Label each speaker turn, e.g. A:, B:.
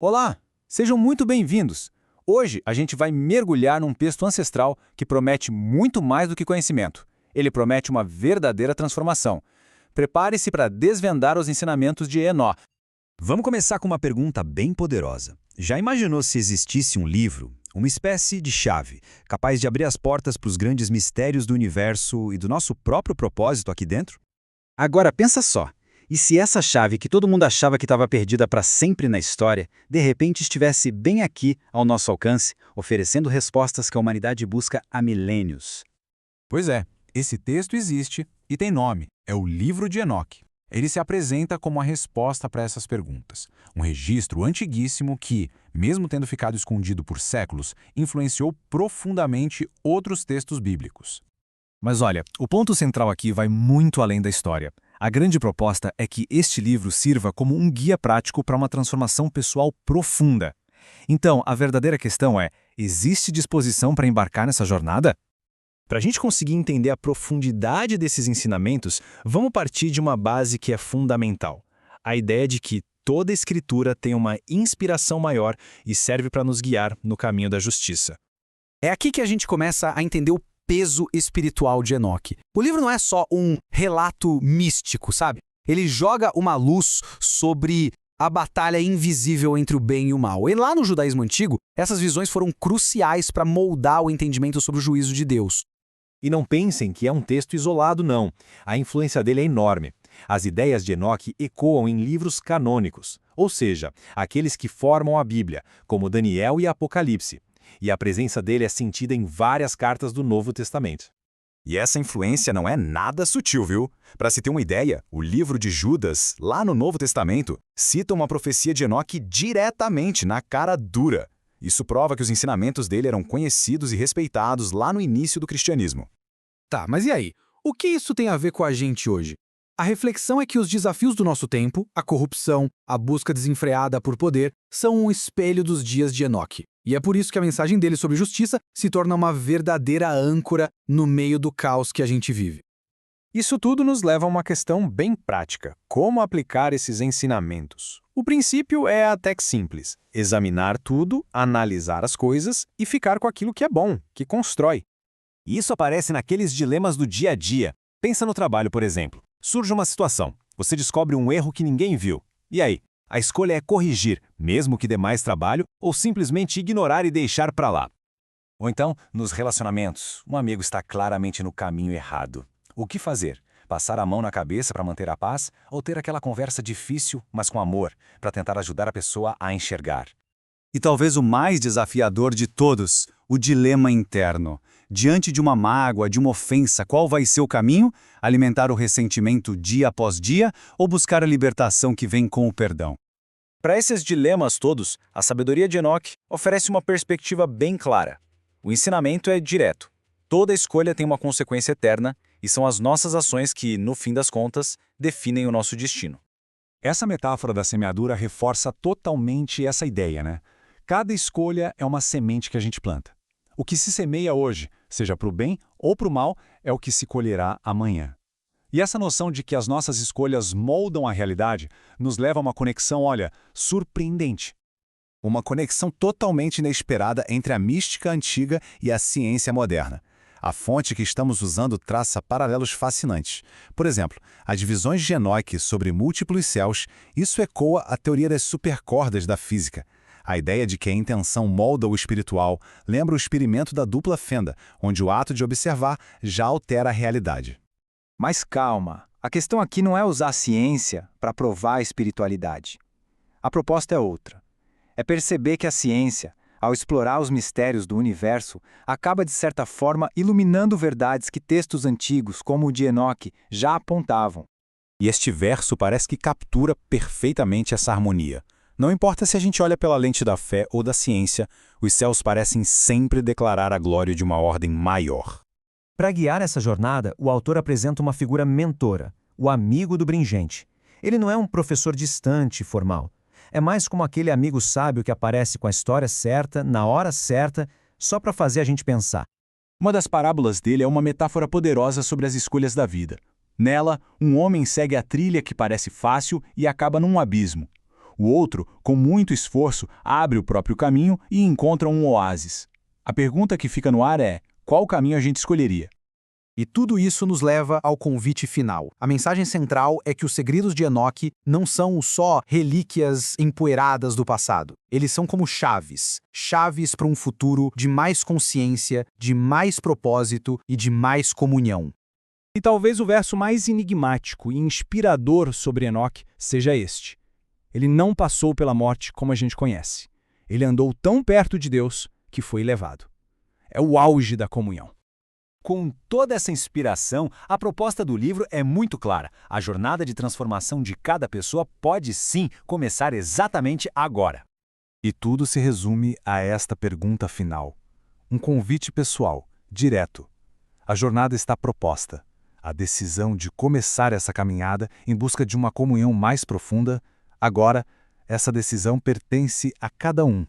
A: Olá, sejam muito bem-vindos. Hoje a gente vai mergulhar num texto ancestral que promete muito mais do que conhecimento. Ele promete uma verdadeira transformação. Prepare-se para desvendar os ensinamentos de Enó.
B: Vamos começar com uma pergunta bem poderosa. Já imaginou se existisse um livro, uma espécie de chave, capaz de abrir as portas para os grandes mistérios do universo e do nosso próprio propósito aqui dentro?
C: Agora pensa só, e se essa chave que todo mundo achava que estava perdida para sempre na história, de repente estivesse bem aqui ao nosso alcance, oferecendo respostas que a humanidade busca há milênios?
A: Pois é, esse texto existe e tem nome, é o Livro de Enoque. Ele se apresenta como a resposta para essas perguntas. Um registro antiguíssimo que, mesmo tendo ficado escondido por séculos, influenciou profundamente outros textos bíblicos.
D: Mas olha, o ponto central aqui vai muito além da história. A grande proposta é que este livro sirva como um guia prático para uma transformação pessoal profunda. Então, a verdadeira questão é: existe disposição para embarcar nessa jornada? Para a gente conseguir entender a profundidade desses ensinamentos, vamos partir de uma base que é fundamental. A ideia de que toda escritura tem uma inspiração maior e serve para nos guiar no caminho da justiça.
E: É aqui que a gente começa a entender o peso espiritual de Enoque. O livro não é só um relato místico, sabe? Ele joga uma luz sobre a batalha invisível entre o bem e o mal. E lá no judaísmo antigo, essas visões foram cruciais para moldar o entendimento sobre o juízo de Deus.
F: E não pensem que é um texto isolado, não. A influência dele é enorme. As ideias de Enoque ecoam em livros canônicos, ou seja, aqueles que formam a Bíblia, como Daniel e Apocalipse. E a presença dele é sentida em várias cartas do Novo Testamento.
B: E essa influência não é nada sutil, viu? Para se ter uma ideia, o livro de Judas, lá no Novo Testamento, cita uma profecia de Enoque diretamente na cara dura. Isso prova que os ensinamentos dele eram conhecidos e respeitados lá no início do cristianismo.
E: Tá, mas e aí? O que isso tem a ver com a gente hoje? A reflexão é que os desafios do nosso tempo, a corrupção, a busca desenfreada por poder, são um espelho dos dias de Enoque. E é por isso que a mensagem dele sobre justiça se torna uma verdadeira âncora no meio do caos que a gente vive.
A: Isso tudo nos leva a uma questão bem prática: como aplicar esses ensinamentos? O princípio é até que simples: examinar tudo, analisar as coisas e ficar com aquilo que é bom, que constrói.
B: Isso aparece naqueles dilemas do dia a dia. Pensa no trabalho, por exemplo. Surge uma situação, você descobre um erro que ninguém viu. E aí? A escolha é corrigir, mesmo que dê mais trabalho, ou simplesmente ignorar e deixar para lá. Ou então, nos relacionamentos, um amigo está claramente no caminho errado. O que fazer? Passar a mão na cabeça para manter a paz ou ter aquela conversa difícil, mas com amor, para tentar ajudar a pessoa a enxergar?
C: E talvez o mais desafiador de todos, o dilema interno. Diante de uma mágoa, de uma ofensa, qual vai ser o caminho? Alimentar o ressentimento dia após dia ou buscar a libertação que vem com o perdão?
D: Para esses dilemas todos, a sabedoria de Enoque oferece uma perspectiva bem clara. O ensinamento é direto. Toda escolha tem uma consequência eterna e são as nossas ações que, no fim das contas, definem o nosso destino.
F: Essa metáfora da semeadura reforça totalmente essa ideia, né? Cada escolha é uma semente que a gente planta. O que se semeia hoje, seja para o bem ou para o mal, é o que se colherá amanhã. E essa noção de que as nossas escolhas moldam a realidade nos leva a uma conexão, olha, surpreendente.
B: Uma conexão totalmente inesperada entre a mística antiga e a ciência moderna. A fonte que estamos usando traça paralelos fascinantes. Por exemplo, as divisões de Enoque sobre múltiplos céus, isso ecoa a teoria das supercordas da física. A ideia de que a intenção molda o espiritual lembra o experimento da dupla fenda, onde o ato de observar já altera a realidade.
G: Mas calma, a questão aqui não é usar a ciência para provar a espiritualidade. A proposta é outra. É perceber que a ciência, ao explorar os mistérios do universo, acaba de certa forma iluminando verdades que textos antigos, como o de Enoque, já apontavam.
B: E este verso parece que captura perfeitamente essa harmonia. Não importa se a gente olha pela lente da fé ou da ciência, os céus parecem sempre declarar a glória de uma ordem maior.
H: Para guiar essa jornada, o autor apresenta uma figura mentora, o amigo do Bringente. Ele não é um professor distante e formal. É mais como aquele amigo sábio que aparece com a história certa, na hora certa, só para fazer a gente pensar.
F: Uma das parábolas dele é uma metáfora poderosa sobre as escolhas da vida. Nela, um homem segue a trilha que parece fácil e acaba num abismo. O outro, com muito esforço, abre o próprio caminho e encontra um oásis. A pergunta que fica no ar é: qual caminho a gente escolheria?
E: E tudo isso nos leva ao convite final. A mensagem central é que os segredos de Enoque não são só relíquias empoeiradas do passado. Eles são como chaves. Chaves para um futuro de mais consciência, de mais propósito e de mais comunhão.
F: E talvez o verso mais enigmático e inspirador sobre Enoque seja este. Ele não passou pela morte como a gente conhece. Ele andou tão perto de Deus que foi levado. É o auge da comunhão.
B: Com toda essa inspiração, a proposta do livro é muito clara. A jornada de transformação de cada pessoa pode sim começar exatamente agora.
F: E tudo se resume a esta pergunta final. Um convite pessoal, direto. A jornada está proposta. A decisão de começar essa caminhada em busca de uma comunhão mais profunda, agora, essa decisão pertence a cada um.